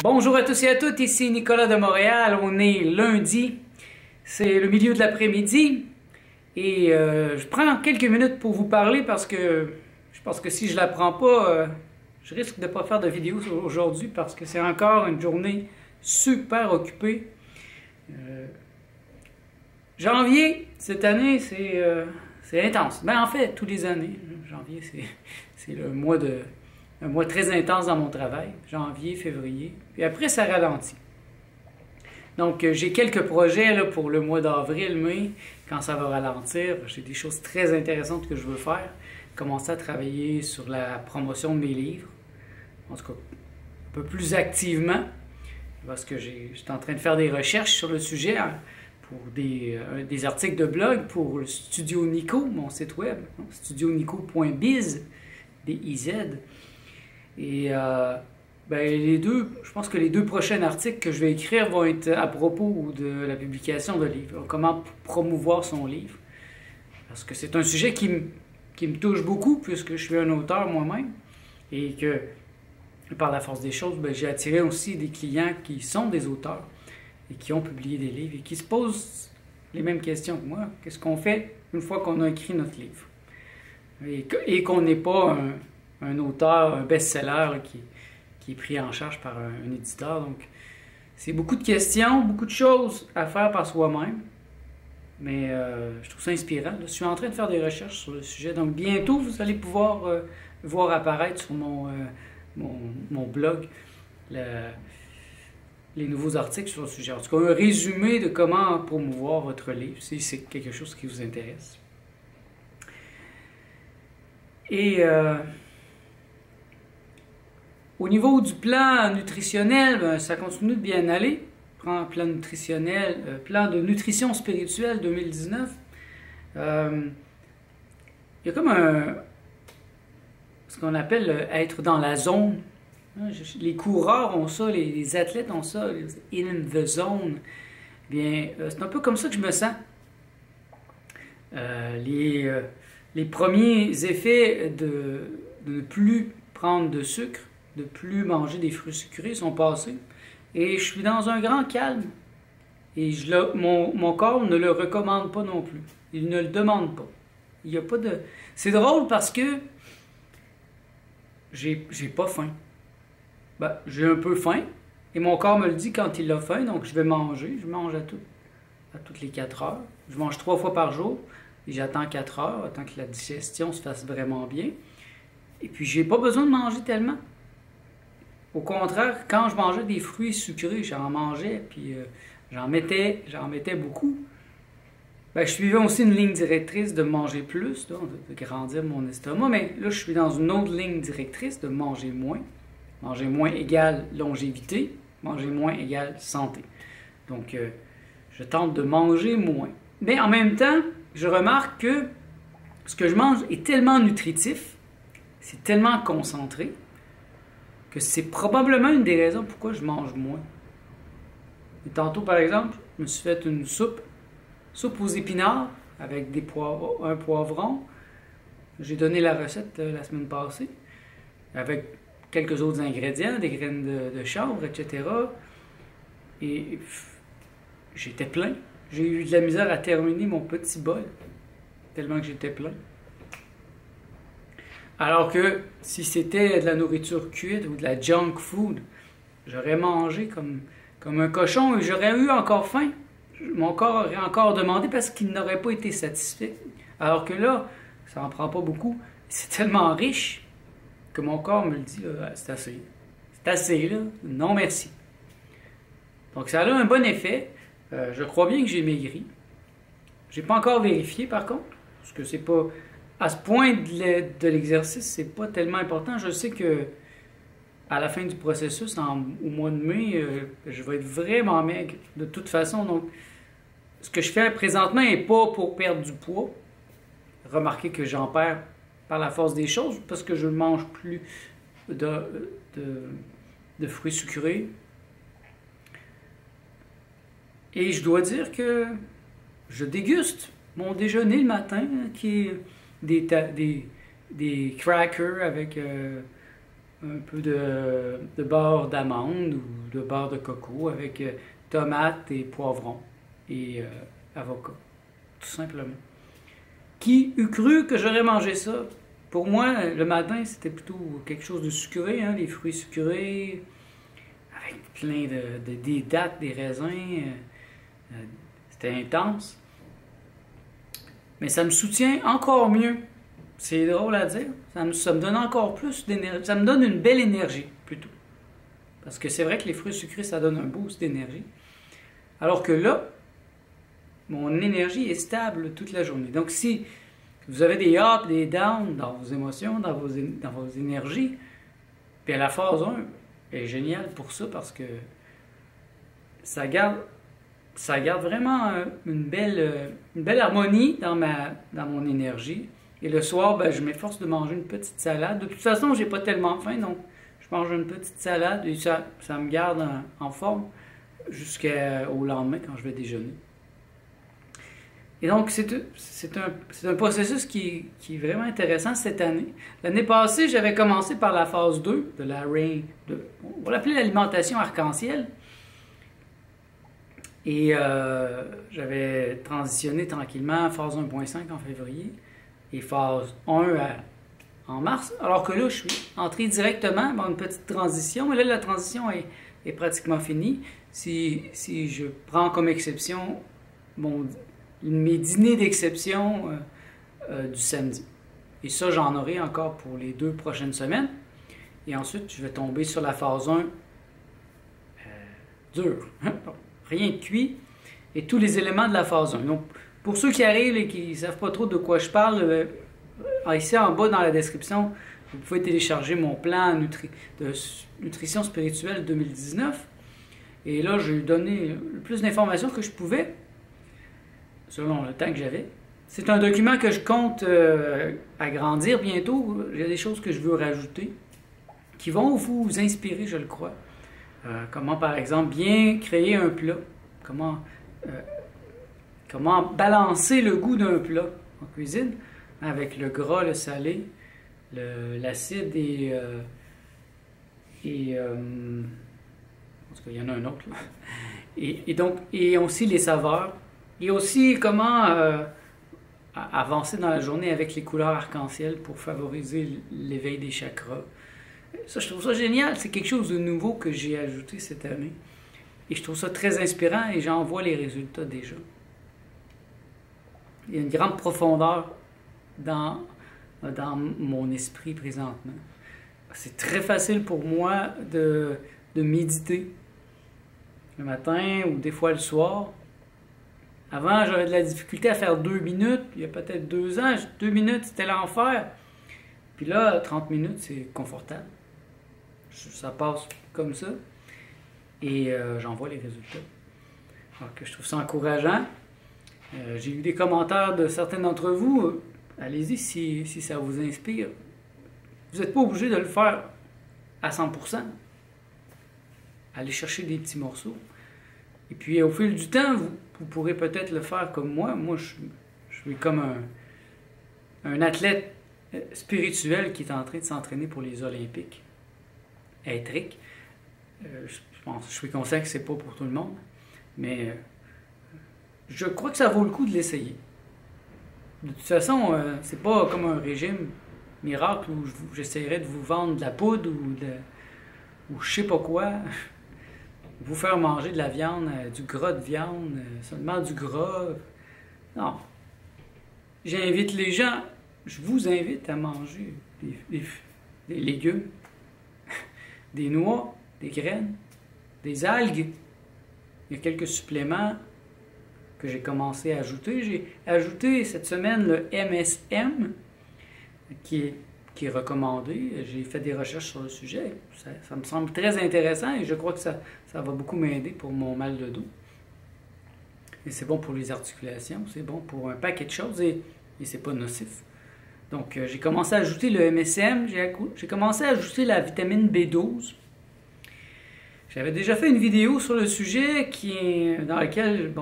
Bonjour à tous et à toutes, ici Nicolas de Montréal. On est lundi, c'est le milieu de l'après-midi et je prends quelques minutes pour vous parler parce que je pense que si je la prends pas, je risque de ne pas faire de vidéo aujourd'hui parce que c'est encore une journée super occupée. Janvier, cette année, c'est intense. Ben, en fait, tous les années, janvier, c'est un mois très intense dans mon travail, janvier, février, puis après ça ralentit. Donc j'ai quelques projets là, pour le mois d'avril, mai, quand ça va ralentir. J'ai des choses très intéressantes que je veux faire. Commencer à travailler sur la promotion de mes livres, en tout cas un peu plus activement, parce que j'étais en train de faire des recherches sur le sujet pour des articles de blog pour le Studio Nico, mon site web, studionico.biz, B-I-Z. Et je pense que les deux prochains articles que je vais écrire vont être à propos de la publication de livres. Comment promouvoir son livre. Parce que c'est un sujet qui me touche beaucoup puisque je suis un auteur moi-même. Et que, par la force des choses, j'ai attiré aussi des clients qui sont des auteurs et qui ont publié des livres et qui se posent les mêmes questions que moi. Qu'est-ce qu'on fait une fois qu'on a écrit notre livre? Et qu'on n'est pas un auteur, un best-seller qui est pris en charge par un éditeur. Donc, c'est beaucoup de questions, beaucoup de choses à faire par soi-même. Mais je trouve ça inspirant. Je suis en train de faire des recherches sur le sujet. Donc, bientôt, vous allez pouvoir voir apparaître sur mon blog les nouveaux articles sur le sujet. En tout cas, un résumé de comment promouvoir votre livre, si c'est quelque chose qui vous intéresse. Et au niveau du plan nutritionnel, ça continue de bien aller. Plan nutritionnel, plan de nutrition spirituelle 2019. Il y a comme ce qu'on appelle être dans la zone. Les coureurs ont ça, les athlètes ont ça, in the zone. Bien, c'est un peu comme ça que je me sens. Les premiers effets de ne plus prendre de sucre, de ne plus manger des fruits sucrés sont passés. Et je suis dans un grand calme. Et mon corps ne le recommande pas non plus. Il ne le demande pas. Il y a pas de... C'est drôle parce que j'ai pas faim. J'ai un peu faim. Et mon corps me le dit quand il a faim, donc je vais manger. Je mange à toutes les 4 heures. Je mange 3 fois par jour. Et j'attends 4 heures, attends que la digestion se fasse vraiment bien. Et puis, j'ai pas besoin de manger tellement. Au contraire, quand je mangeais des fruits sucrés, j'en mangeais, puis j'en mettais beaucoup. Je suivais aussi une ligne directrice de manger plus, de grandir mon estomac, mais là, je suis dans une autre ligne directrice de manger moins. Manger moins égale longévité, manger moins égale santé. Donc, je tente de manger moins. Mais en même temps, je remarque que ce que je mange est tellement nutritif, c'est tellement concentré, que c'est probablement une des raisons pourquoi je mange moins. Et tantôt, par exemple, je me suis fait une soupe aux épinards avec un poivron. J'ai donné la recette la semaine passée, avec quelques autres ingrédients, des graines de chanvre, etc. Et j'étais plein. J'ai eu de la misère à terminer mon petit bol, tellement que j'étais plein. Alors que si c'était de la nourriture cuite ou de la junk food, j'aurais mangé comme un cochon et j'aurais eu encore faim. Mon corps aurait encore demandé parce qu'il n'aurait pas été satisfait. Alors que là, ça n'en prend pas beaucoup. C'est tellement riche que mon corps me le dit, c'est assez. C'est assez, là. Non, merci. Donc ça a un bon effet. Je crois bien que j'ai maigri. J'ai pas encore vérifié par contre, parce que c'est pas à ce point de l'exercice, c'est pas tellement important. Je sais que à la fin du processus, au mois de mai, je vais être vraiment maigre de toute façon. Donc, ce que je fais présentement n'est pas pour perdre du poids. Remarquez que j'en perds par la force des choses parce que je ne mange plus de fruits sucrés. Et je dois dire que je déguste mon déjeuner le matin, qui est des crackers avec un peu de beurre d'amande ou de beurre de coco avec tomates et poivrons et avocat, tout simplement. Qui eût cru que j'aurais mangé ça? Pour moi, le matin, c'était plutôt quelque chose de sucré, hein, des fruits sucrés, avec plein des dattes, des raisins. C'était intense. Mais ça me soutient encore mieux. C'est drôle à dire. Ça me donne encore plus d'énergie. Ça me donne une belle énergie, plutôt. Parce que c'est vrai que les fruits sucrés, ça donne un boost d'énergie. Alors que là, mon énergie est stable toute la journée. Donc si vous avez des ups, des downs dans vos émotions, dans vos énergies, puis la phase 1 est géniale pour ça parce que ça garde vraiment une belle harmonie dans mon énergie. Et le soir, ben, je m'efforce de manger une petite salade. De toute façon, j'ai pas tellement faim, donc je mange une petite salade et ça me garde en forme jusqu'au lendemain quand je vais déjeuner. Et donc, c'est un processus qui est vraiment intéressant cette année. L'année passée, j'avais commencé par la phase 2 de on va l'appeler l'alimentation arc-en-ciel. Et j'avais transitionné tranquillement à phase 1.5 en février et phase 1 en mars. Alors que là, je suis entré directement dans une petite transition. Mais là, la transition est pratiquement finie. Si je prends comme exception mes dîners d'exception du samedi. Et ça, j'en aurai encore pour les 2 prochaines semaines. Et ensuite, je vais tomber sur la phase 1 dure. Rien de cuit. Et tous les éléments de la phase 1. Donc, pour ceux qui arrivent et qui ne savent pas trop de quoi je parle, ici en bas dans la description, vous pouvez télécharger mon plan de nutrition spirituelle 2019. Et là, j'ai donné le plus d'informations que je pouvais, selon le temps que j'avais. C'est un document que je compte agrandir bientôt. Il y a des choses que je veux rajouter qui vont vous inspirer, je le crois. Comment, par exemple, bien créer un plat. Comment balancer le goût d'un plat en cuisine avec le gras, le salé, l'acide et en tout cas, il y en a un autre. Là. Et aussi les saveurs. Et aussi comment avancer dans la journée avec les couleurs arc-en-ciel pour favoriser l'éveil des chakras. Ça, je trouve ça génial. C'est quelque chose de nouveau que j'ai ajouté cette année. Et je trouve ça très inspirant et j'en vois les résultats déjà. Il y a une grande profondeur dans mon esprit présentement. C'est très facile pour moi de méditer le matin ou des fois le soir. Avant, j'avais de la difficulté à faire 2 minutes. Il y a peut-être 2 ans, 2 minutes, c'était l'enfer. Puis là, 30 minutes, c'est confortable. Ça passe comme ça. Et j'en vois les résultats. Donc, je trouve ça encourageant. J'ai eu des commentaires de certains d'entre vous. Allez-y si ça vous inspire. Vous n'êtes pas obligé de le faire à 100%. Allez chercher des petits morceaux. Et puis, au fil du temps, vous pourrez peut-être le faire comme moi. Moi, je suis comme un athlète spirituel qui est en train de s'entraîner pour les Olympiques. Étrique. Je suis conscient que c'est pas pour tout le monde. Mais je crois que ça vaut le coup de l'essayer. De toute façon, c'est pas comme un régime miracle où j'essaierai de vous vendre de la poudre ou je sais pas quoi. Vous faire manger de la viande, du gras de viande, seulement du gras. Non. J'invite les gens, je vous invite à manger des légumes, des noix, des graines, des algues. Il y a quelques suppléments que j'ai commencé à ajouter. J'ai ajouté cette semaine le MSM, qui est recommandé. J'ai fait des recherches sur le sujet. Ça me semble très intéressant et je crois que ça va beaucoup m'aider pour mon mal de dos. Et c'est bon pour les articulations, c'est bon pour un paquet de choses et c'est pas nocif. Donc j'ai commencé à ajouter le MSM, j'ai commencé à ajouter la vitamine B12. J'avais déjà fait une vidéo sur le sujet dans laquelle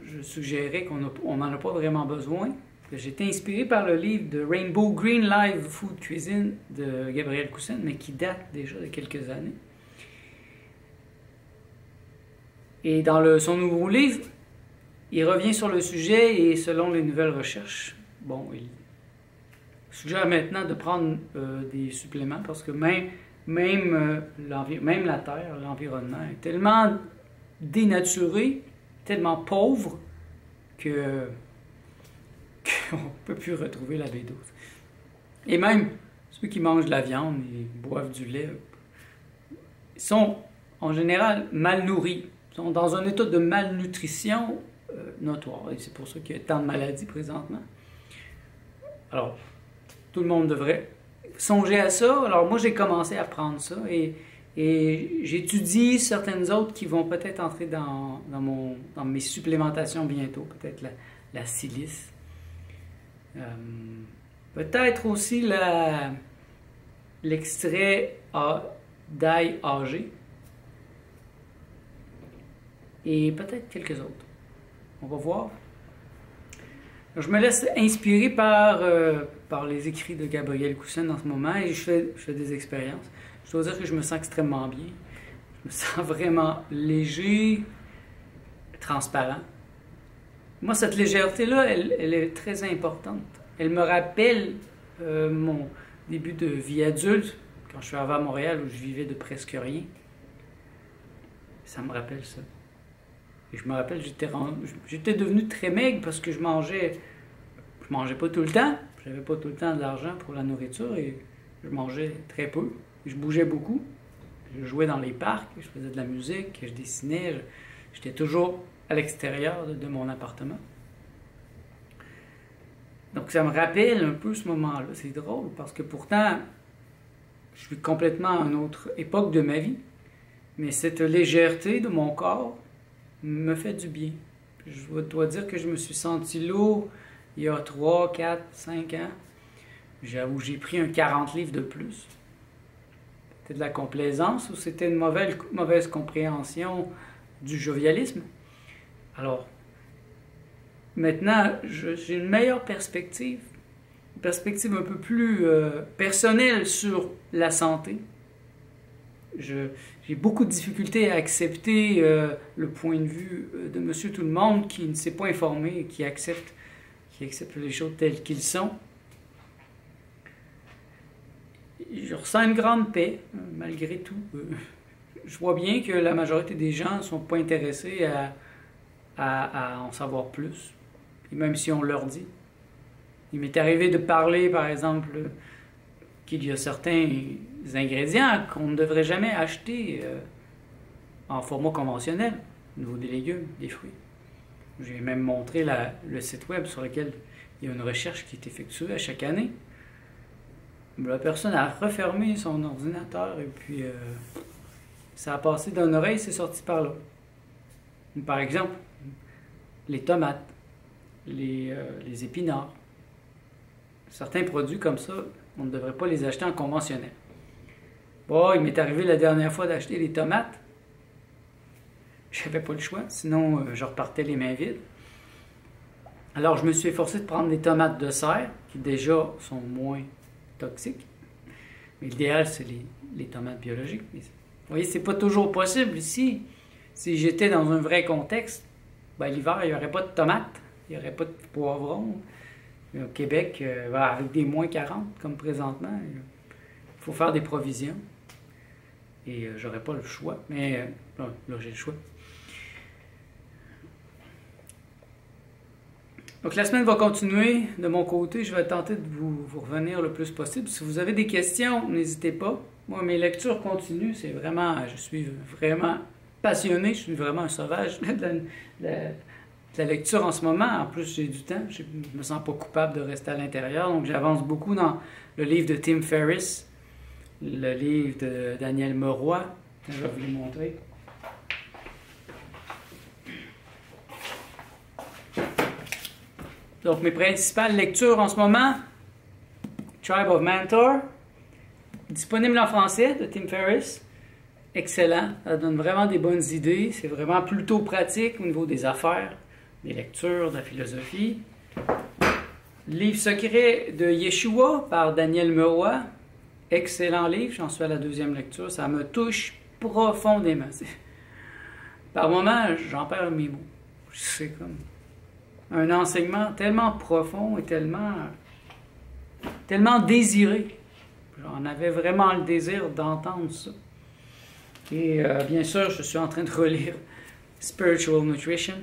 je suggérais qu'on n'en a pas vraiment besoin. J'ai été inspiré par le livre de Rainbow Green Live Food Cuisine de Gabriel Coussen, mais qui date déjà de quelques années. Et dans son nouveau livre, il revient sur le sujet et selon les nouvelles recherches, bon, il suggère maintenant de prendre des suppléments parce que même la Terre, l'environnement est tellement dénaturé, tellement pauvre qu'on ne peut plus retrouver la B12. Et même ceux qui mangent de la viande et boivent du lait sont en général mal nourris, sont dans un état de malnutrition notoire. Et c'est pour ça qu'il y a tant de maladies présentement. Alors, tout le monde devrait songer à ça. Alors moi, j'ai commencé à prendre ça et j'étudie certaines autres qui vont peut-être entrer dans mes supplémentations bientôt. Peut-être la silice. Peut-être aussi l'extrait d'ail âgé. Et peut-être quelques autres. On va voir. Je me laisse inspirer par les écrits de Gabriel Coussen en ce moment et je fais des expériences. Je dois dire que je me sens extrêmement bien. Je me sens vraiment léger, transparent. Moi, cette légèreté-là, elle est très importante. Elle me rappelle mon début de vie adulte, quand je suis arrivé à Montréal où je vivais de presque rien. Ça me rappelle ça. Et je me rappelle, j'étais devenu très maigre parce que je mangeais pas tout le temps. J'avais pas tout le temps de l'argent pour la nourriture et je mangeais très peu. Je bougeais beaucoup. Je jouais dans les parcs, je faisais de la musique, je dessinais. J'étais toujours à l'extérieur de mon appartement. Donc ça me rappelle un peu ce moment-là. C'est drôle parce que pourtant, je suis complètement à une autre époque de ma vie. Mais cette légèreté de mon corps me fait du bien. Je dois dire que je me suis senti lourd il y a 3, 4, 5 ans. J'avoue, j'ai pris un 40 livres de plus. C'était de la complaisance ou c'était une mauvaise compréhension du jovialisme? Alors, maintenant, j'ai une meilleure perspective. Une perspective un peu plus personnelle sur la santé. J'ai beaucoup de difficultés à accepter le point de vue de monsieur tout le monde qui ne s'est pas informé et qui accepte les choses telles qu'elles sont. Je ressens une grande paix, malgré tout. Je vois bien que la majorité des gens ne sont pas intéressés à en savoir plus, et même si on leur dit. Il m'est arrivé de parler, par exemple, qu'il y a certains ingrédients qu'on ne devrait jamais acheter en format conventionnel, au niveau des légumes, des fruits. J'ai même montré le site web sur lequel il y a une recherche qui est effectuée à chaque année. La personne a refermé son ordinateur et puis ça a passé d'une oreille, c'est sorti par là. Par exemple, les tomates, les épinards. Certains produits comme ça, on ne devrait pas les acheter en conventionnel. Bon, il m'est arrivé la dernière fois d'acheter des tomates. Je n'avais pas le choix, sinon je repartais les mains vides. Alors je me suis efforcé de prendre des tomates de serre, qui déjà sont moins toxiques. Mais l'idéal, c'est les tomates biologiques. Mais, vous voyez, c'est pas toujours possible ici. Si j'étais dans un vrai contexte, ben, l'hiver, il n'y aurait pas de tomates, il n'y aurait pas de poivrons. Au Québec, avec des moins 40, comme présentement, il faut faire des provisions. Et j'aurais pas le choix. Mais là, j'ai le choix. Donc la semaine va continuer. De mon côté, je vais tenter de vous revenir le plus possible. Si vous avez des questions, n'hésitez pas. Moi, mes lectures continuent. Je suis vraiment passionné. Je suis vraiment un sauvage de la lecture en ce moment. En plus, j'ai du temps. Je ne me sens pas coupable de rester à l'intérieur. Donc j'avance beaucoup dans le livre de Tim Ferriss, le livre de Daniel Meroy. Je vais vous le montrer. Donc, mes principales lectures en ce moment, Tribe of Mentor, disponible en français de Tim Ferriss. Excellent, ça donne vraiment des bonnes idées. C'est vraiment plutôt pratique au niveau des affaires, des lectures, de la philosophie. Livre secret de Yeshua par Daniel Meroy. Excellent livre, j'en suis à la 2e lecture. Ça me touche profondément. Par moments, j'en perds mes mots. C'est comme un enseignement tellement profond et tellement désiré. J'en avais vraiment le désir d'entendre ça. Et bien sûr, je suis en train de relire Spiritual Nutrition.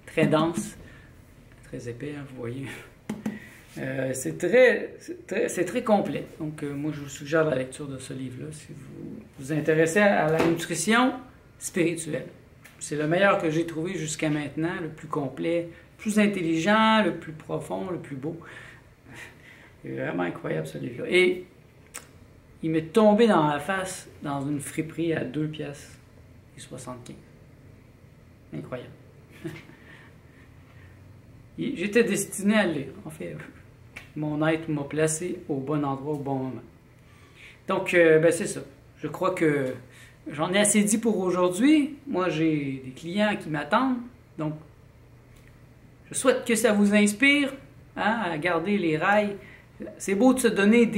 Très dense, très épais, hein, vous voyez. C'est très complet. Donc, moi, je vous suggère la lecture de ce livre-là si vous vous intéressez à la nutrition spirituelle. C'est le meilleur que j'ai trouvé jusqu'à maintenant, le plus complet, le plus intelligent, le plus profond, le plus beau. C'est vraiment incroyable ce livre-là. Et il m'est tombé dans la face dans une friperie à 2,75 $. Incroyable. J'étais destiné à le lire. En fait, mon être m'a placé au bon endroit au bon moment. Donc, ben c'est ça. Je crois que j'en ai assez dit pour aujourd'hui. Moi, j'ai des clients qui m'attendent. Donc, je souhaite que ça vous inspire à garder les rails. C'est beau de se donner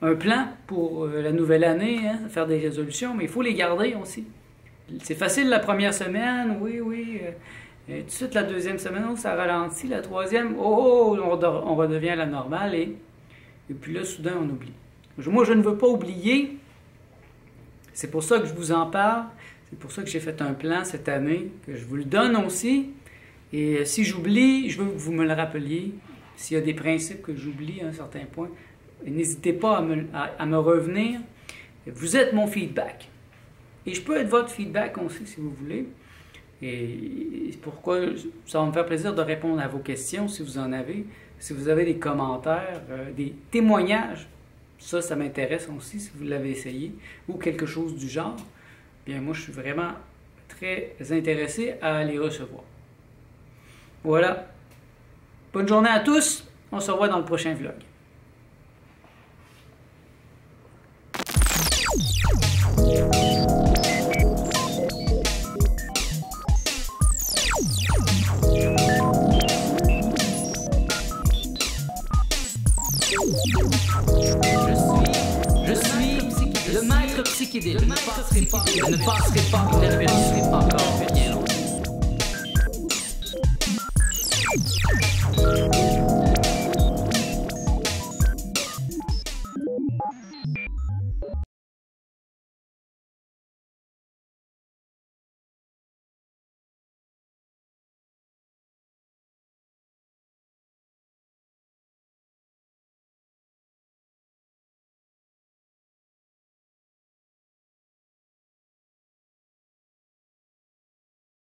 un plan pour la nouvelle année, hein, faire des résolutions, mais il faut les garder aussi. C'est facile la première semaine, oui. Tout de suite la 2e semaine, oh, ça ralentit. La 3e, on redevient à la normale. Et puis là, soudain, on oublie. Moi, je ne veux pas oublier. C'est pour ça que je vous en parle. C'est pour ça que j'ai fait un plan cette année, que je vous le donne aussi. Et si j'oublie, je veux que vous me le rappeliez. S'il y a des principes que j'oublie à un certain point, n'hésitez pas à me revenir. Vous êtes mon feedback. Et je peux être votre feedback aussi, si vous voulez. Et pourquoi ça va me faire plaisir de répondre à vos questions, si vous en avez. Si vous avez des commentaires, des témoignages, ça m'intéresse aussi, si vous l'avez essayé, ou quelque chose du genre. Bien, moi, je suis vraiment très intéressé à les recevoir. Voilà. Bonne journée à tous. On se revoit dans le prochain vlog. Je suis le maître psychédélique. Je ne passerai pas, je ne réussirai pas encore rien.